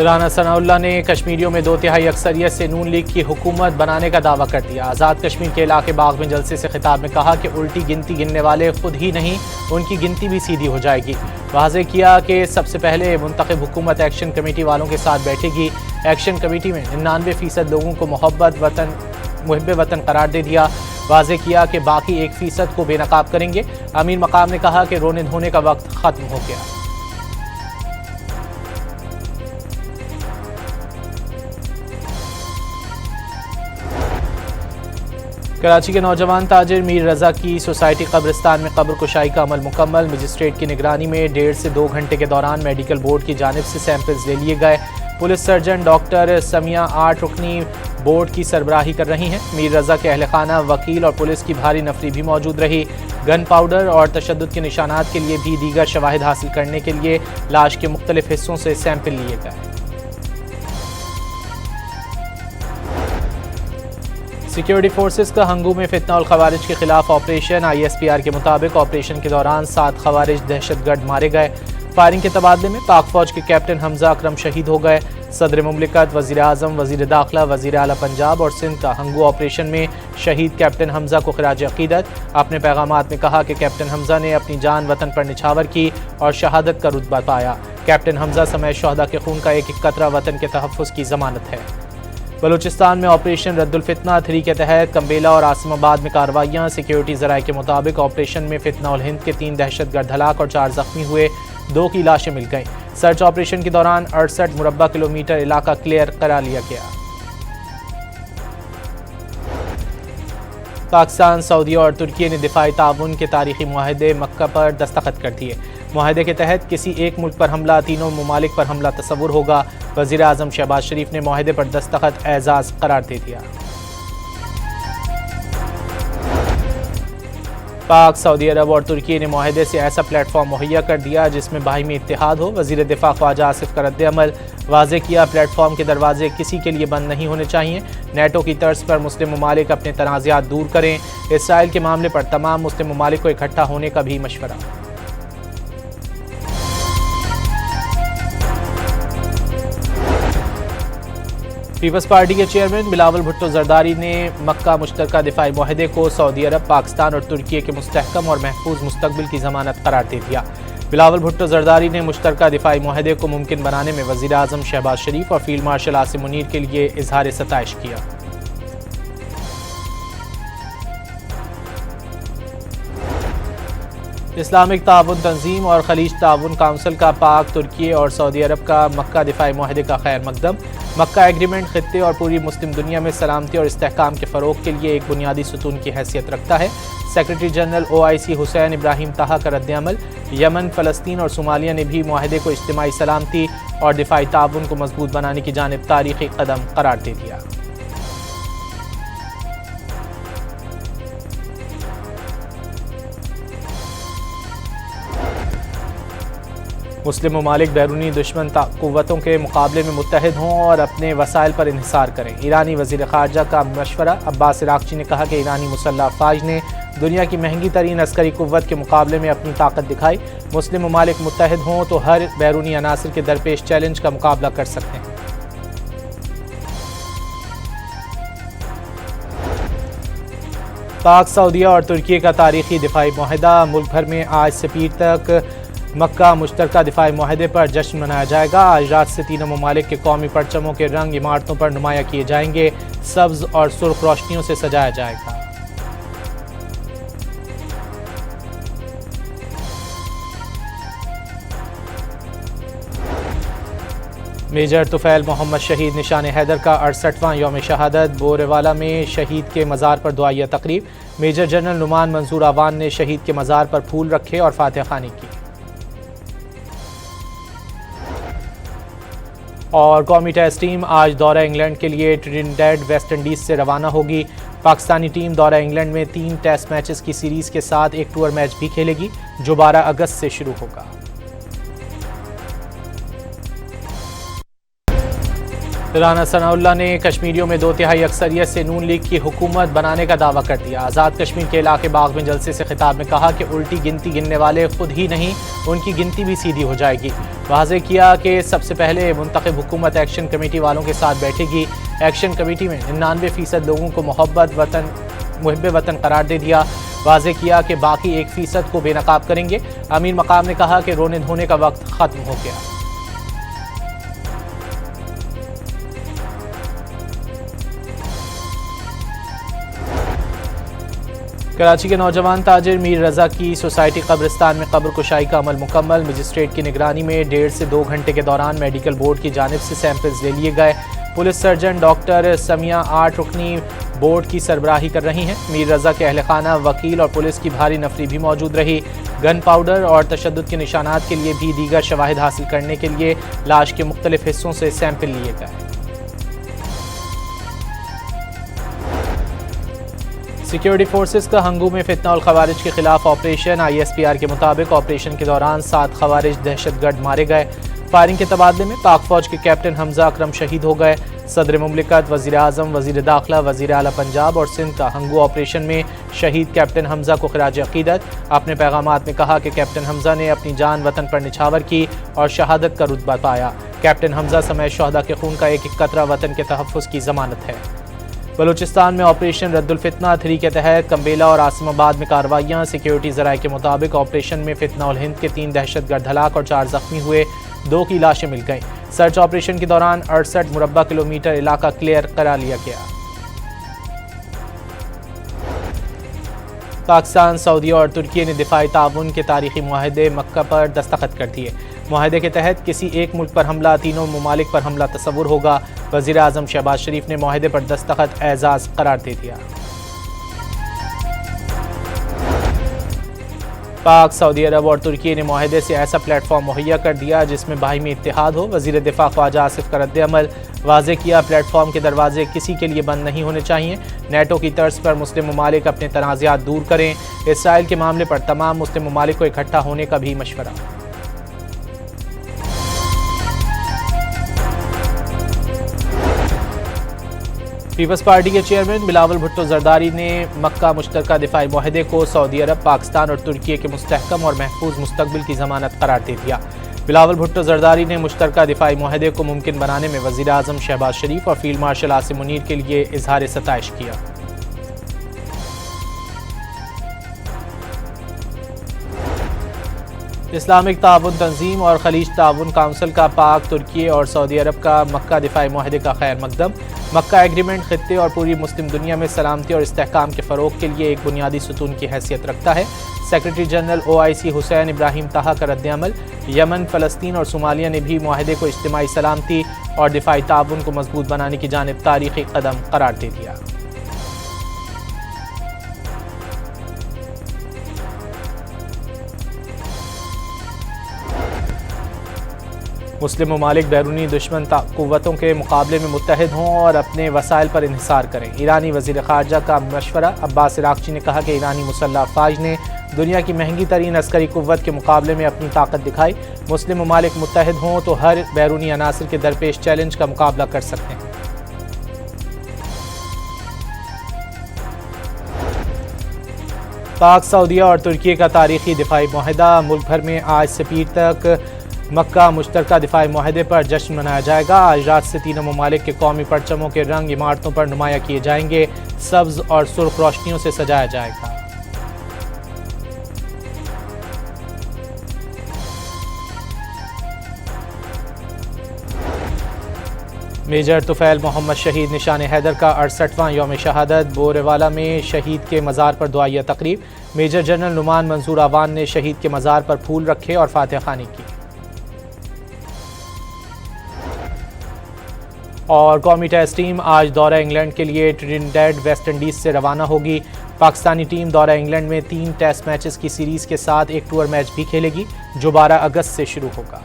رانا ثناء اللہ نے کشمیریوں میں 2/3 اکثریت سے نون لیگ کی حکومت بنانے کا دعویٰ کر دیا۔ آزاد کشمیر کے علاقے باغ میں جلسے سے خطاب میں کہا کہ الٹی گنتی گننے والے خود ہی نہیں، ان کی گنتی بھی سیدھی ہو جائے گی۔ واضح کیا کہ سب سے پہلے منتخب حکومت ایکشن کمیٹی والوں کے ساتھ بیٹھے گی۔ ایکشن کمیٹی میں 99% لوگوں کو محب وطن قرار دے دیا۔ واضح کیا کہ باقی 1% کو بے نقاب کریں گے۔ امیر مقام نے کہا کہ رونے دھونے کا وقت ختم ہو گیا۔ کراچی کے نوجوان تاجر میر رضا کی سوسائٹی قبرستان میں قبر کشائی کا عمل مکمل۔ مجسٹریٹ کی نگرانی میں 1.5 سے 2 گھنٹے کے دوران میڈیکل بورڈ کی جانب سے سیمپلز لے لیے گئے۔ پولیس سرجن ڈاکٹر سمیہ 8 رکنی بورڈ کی سربراہی کر رہی ہیں۔ میر رضا کے اہل خانہ، وکیل اور پولیس کی بھاری نفری بھی موجود رہی۔ گن پاؤڈر اور تشدد کے نشانات کے لیے بھی دیگر شواہد حاصل کرنے کے لیے لاش کے مختلف حصوں سے سیمپل لیے گئے۔ سیکیورٹی فورسز کا ہنگو میں فتنہ الخوارج کے خلاف آپریشن۔ ISPR کے مطابق آپریشن کے دوران 7 خوارج دہشت گرد مارے گئے۔ فائرنگ کے تبادلے میں پاک فوج کے کیپٹن حمزہ اکرم شہید ہو گئے۔ صدر مملکت، وزیر اعظم، وزیر داخلہ، وزیر اعلیٰ پنجاب اور سندھ کا ہنگو آپریشن میں شہید کیپٹن حمزہ کو خراج عقیدت۔ اپنے پیغامات میں کہا کہ کیپٹن حمزہ نے اپنی جان وطن پر نچھاور کی اور شہادت کا رتبہ پایا۔ کیپٹن حمزہ سمیت شہداء کے خون کا ایک ایک قطرہ وطن کے تحفظ کی ضمانت ہے۔ بلوچستان میں آپریشن رد الفتنہ 3 کے تحت کمبیلا اور عاصم آباد میں کارروائیاں۔ سیکیورٹی ذرائع کے مطابق آپریشن میں فتنہ الہند کے 3 دہشت گرد ہلاک اور 4 زخمی ہوئے، 2 کی لاشیں مل گئیں۔ سرچ آپریشن کے دوران 68 مربع کلومیٹر علاقہ کلیئر کرا لیا گیا۔ پاکستان، سعودیہ اور ترکی نے دفاعی تعاون کے تاریخی معاہدے مکہ پر دستخط کر دیے۔ معاہدے کے تحت کسی ایک ملک پر حملہ تینوں ممالک پر حملہ تصور ہوگا۔ وزیر اعظم شہباز شریف نے معاہدے پر دستخط اعزاز قرار دے دیا۔ پاک، سعودی عرب اور ترکی نے معاہدے سے ایسا پلیٹ فارم مہیا کر دیا جس میں باہمی اتحاد ہو۔ وزیر دفاع خواجہ آصف کا رد عمل۔ واضح کیا پلیٹ فارم کے دروازے کسی کے لیے بند نہیں ہونے چاہیے۔ نیٹو کی طرز پر مسلم ممالک اپنے تنازعات دور کریں۔ اسرائیل کے معاملے پر تمام مسلم ممالک کو اکٹھا ہونے کا بھی مشورہ۔ پیپلز پارٹی کے چیئرمین بلاول بھٹو زرداری نے مکہ مشترکہ دفاعی معاہدے کو سعودی عرب، پاکستان اور ترکی کے مستحکم اور محفوظ مستقبل کی ضمانت قرار دے دیا۔ بلاول بھٹو زرداری نے مشترکہ دفاعی معاہدے کو ممکن بنانے میں وزیر اعظم شہباز شریف اور فیلڈ مارشل عاصم منیر کے لیے اظہار ستائش کیا۔ اسلامک تعاون تنظیم اور خلیج تعاون کونسل کا پاک، ترکی اور سعودی عرب کا مکہ دفاعی معاہدے کا خیر مقدم۔ مکہ ایگریمنٹ خطے اور پوری مسلم دنیا میں سلامتی اور استحکام کے فروغ کے لیے ایک بنیادی ستون کی حیثیت رکھتا ہے۔ سیکرٹری جنرل OIC حسین ابراہیم طہا کا رد عمل۔ یمن، فلسطین اور صومالیہ نے بھی معاہدے کو اجتماعی سلامتی اور دفاعی تعاون کو مضبوط بنانے کی جانب تاریخی قدم قرار دے دیا۔ مسلم ممالک بیرونی دشمن قوتوں کے مقابلے میں متحد ہوں اور اپنے وسائل پر انحصار کریں۔ ایرانی وزیر خارجہ کا مشورہ۔ عباس عراقچی نے کہا کہ ایرانی مسلح افواج نے دنیا کی مہنگی ترین عسکری قوت کے مقابلے میں اپنی طاقت دکھائی۔ مسلم ممالک متحد ہوں تو ہر بیرونی عناصر کے درپیش چیلنج کا مقابلہ کر سکتے ہیں۔ پاک، سعودیہ اور ترکی کا تاریخی دفاعی معاہدہ۔ ملک بھر میں آج سے پیر تک مکہ مشترکہ دفاعی معاہدے پر جشن منایا جائے گا۔ آج رات سے تینوں ممالک کے قومی پرچموں کے رنگ عمارتوں پر نمایاں کیے جائیں گے۔ سبز اور سرخ روشنیوں سے سجایا جائے گا۔ میجر طفیل محمد شہید نشان حیدر کا 68واں یوم شہادت۔ بوریوالہ میں شہید کے مزار پر دعائیہ تقریب۔ میجر جنرل نعمان منظور آوان نے شہید کے مزار پر پھول رکھے اور فاتحہ خوانی کی۔ اور قومی ٹیسٹ ٹیم آج دورہ انگلینڈ کے لیے ٹرینیڈاڈ ویسٹ انڈیز سے روانہ ہوگی۔ پاکستانی ٹیم دورہ انگلینڈ میں 3 ٹیسٹ میچز کی سیریز کے ساتھ ایک ٹور میچ بھی کھیلے گی جو 12 اگست سے شروع ہوگا۔ رانا ثناءاللہ نے کشمیریوں میں 2/3 اکثریت سے نون لیگ کی حکومت بنانے کا دعویٰ کر دیا۔ آزاد کشمیر کے علاقے باغ میں جلسے سے خطاب میں کہا کہ الٹی گنتی گننے والے خود ہی نہیں، ان کی گنتی بھی سیدھی ہو جائے گی۔ واضح کیا کہ سب سے پہلے منتخب حکومت ایکشن کمیٹی والوں کے ساتھ بیٹھے گی۔ ایکشن کمیٹی میں 99% لوگوں کو محب وطن قرار دے دیا۔ واضح کیا کہ باقی 1% کو بے نقاب کریں گے۔ امیر مقام نے کہا کہ رونے دھونے کا وقت ختم ہو گیا۔ کراچی کے نوجوان تاجر میر رضا کی سوسائٹی قبرستان میں قبر کشائی کا عمل مکمل۔ مجسٹریٹ کی نگرانی میں 1.5 سے 2 گھنٹے کے دوران میڈیکل بورڈ کی جانب سے سیمپلز لے لیے گئے۔ پولیس سرجن ڈاکٹر سمیہ 8 رکنی بورڈ کی سربراہی کر رہی ہیں۔ میر رضا کے اہل خانہ، وکیل اور پولیس کی بھاری نفری بھی موجود رہی۔ گن پاؤڈر اور تشدد کے نشانات کے لیے بھی دیگر شواہد حاصل کرنے کے لیے لاش کے مختلف حصوں سے سیمپل لیے گئے۔ سیکیورٹی فورسز کا ہنگو میں فتنہ الخوارج کے خلاف آپریشن۔ ISPR کے مطابق آپریشن کے دوران 7 خوارج دہشت گرد مارے گئے۔ فائرنگ کے تبادلے میں پاک فوج کے کیپٹن حمزہ اکرم شہید ہو گئے۔ صدر مملکت، وزیر اعظم، وزیر داخلہ، وزیر اعلیٰ پنجاب اور سندھ کا ہنگو آپریشن میں شہید کیپٹن حمزہ کو خراج عقیدت۔ اپنے پیغامات میں کہا کہ کیپٹن حمزہ نے اپنی جان وطن پر نچھاور کی اور شہادت کا رتبہ پایا۔ کیپٹن حمزہ سمیت شہداء کے خون کا ایک ایک قطرہ وطن کے تحفظ کی ضمانت ہے۔ بلوچستان میں آپریشن رد الفتنہ 3 کے تحت کمبیلا اور عاصم آباد میں کارروائیاں۔ سیکیورٹی ذرائع کے مطابق آپریشن میں فتنہ الہند کے 3 دہشت گرد ہلاک اور 4 زخمی ہوئے، 2 کی لاشیں مل گئیں۔ سرچ آپریشن کے دوران 68 مربع کلومیٹر علاقہ کلیئر کرا لیا گیا۔ پاکستان، سعودیہ اور ترکی نے دفاعی تعاون کے تاریخی معاہدے مکہ پر دستخط کر دیے۔ معاہدے کے تحت کسی ایک ملک پر حملہ تینوں ممالک پر حملہ تصور ہوگا۔ وزیر اعظم شہباز شریف نے معاہدے پر دستخط اعزاز قرار دے دیا۔ پاک، سعودی عرب اور ترکی نے معاہدے سے ایسا پلیٹ فارم مہیا کر دیا جس میں باہمی اتحاد ہو۔ وزیر دفاع خواجہ آصف کا رد عمل۔ واضح کیا پلیٹ فارم کے دروازے کسی کے لیے بند نہیں ہونے چاہیے۔ نیٹو کی طرز پر مسلم ممالک اپنے تنازعات دور کریں۔ اسرائیل کے معاملے پر تمام مسلم ممالک کو اکٹھا ہونے کا بھی مشورہ۔ پیپلز پارٹی کے چیئرمین بلاول بھٹو زرداری نے مکہ مشترکہ دفاعی معاہدے کو سعودی عرب، پاکستان اور ترکی کے مستحکم اور محفوظ مستقبل کی ضمانت قرار دے دیا۔ بلاول بھٹو زرداری نے مشترکہ دفاعی معاہدے کو ممکن بنانے میں وزیر اعظم شہباز شریف اور فیلڈ مارشل عاصم منیر کے لیے اظہار ستائش کیا۔ اسلامک تعاون تنظیم اور خلیج تعاون کونسل کا پاک، ترکی اور سعودی عرب کا مکہ دفاعی معاہدے کا خیر مقدم۔ مکہ ایگریمنٹ خطے اور پوری مسلم دنیا میں سلامتی اور استحکام کے فروغ کے لیے ایک بنیادی ستون کی حیثیت رکھتا ہے۔ سیکرٹری جنرل OIC حسین ابراہیم طہا کا رد عمل۔ یمن، فلسطین اور صومالیہ نے بھی معاہدے کو اجتماعی سلامتی اور دفاعی تعاون کو مضبوط بنانے کی جانب تاریخی قدم قرار دے دیا۔ مسلم ممالک بیرونی دشمن قوتوں کے مقابلے میں متحد ہوں اور اپنے وسائل پر انحصار کریں۔ ایرانی وزیر خارجہ کا مشورہ۔ عباس عراقچی نے کہا کہ ایرانی مسلح افواج نے دنیا کی مہنگی ترین عسکری قوت کے مقابلے میں اپنی طاقت دکھائی۔ مسلم ممالک متحد ہوں تو ہر بیرونی عناصر کے درپیش چیلنج کا مقابلہ کر سکتے ہیں۔ پاک، سعودیہ اور ترکی کا تاریخی دفاعی معاہدہ۔ ملک بھر میں آج سے پیر تک مکہ مشترکہ دفاعی معاہدے پر جشن منایا جائے گا۔ آج رات سے تینوں ممالک کے قومی پرچموں کے رنگ عمارتوں پر نمایاں کیے جائیں گے۔ سبز اور سرخ روشنیوں سے سجایا جائے گا۔ میجر طفیل محمد شہید نشان حیدر کا 68واں یوم شہادت۔ بوریوالہ میں شہید کے مزار پر دعائیہ تقریب۔ میجر جنرل نعمان منظور آوان نے شہید کے مزار پر پھول رکھے اور فاتحہ خوانی کی۔ اور قومی ٹیسٹ ٹیم آج دورہ انگلینڈ کے لیے ٹرینیڈاڈ ویسٹ انڈیز سے روانہ ہوگی۔ پاکستانی ٹیم دورہ انگلینڈ میں 3 ٹیسٹ میچز کی سیریز کے ساتھ ایک ٹور میچ بھی کھیلے گی جو 12 اگست سے شروع ہوگا۔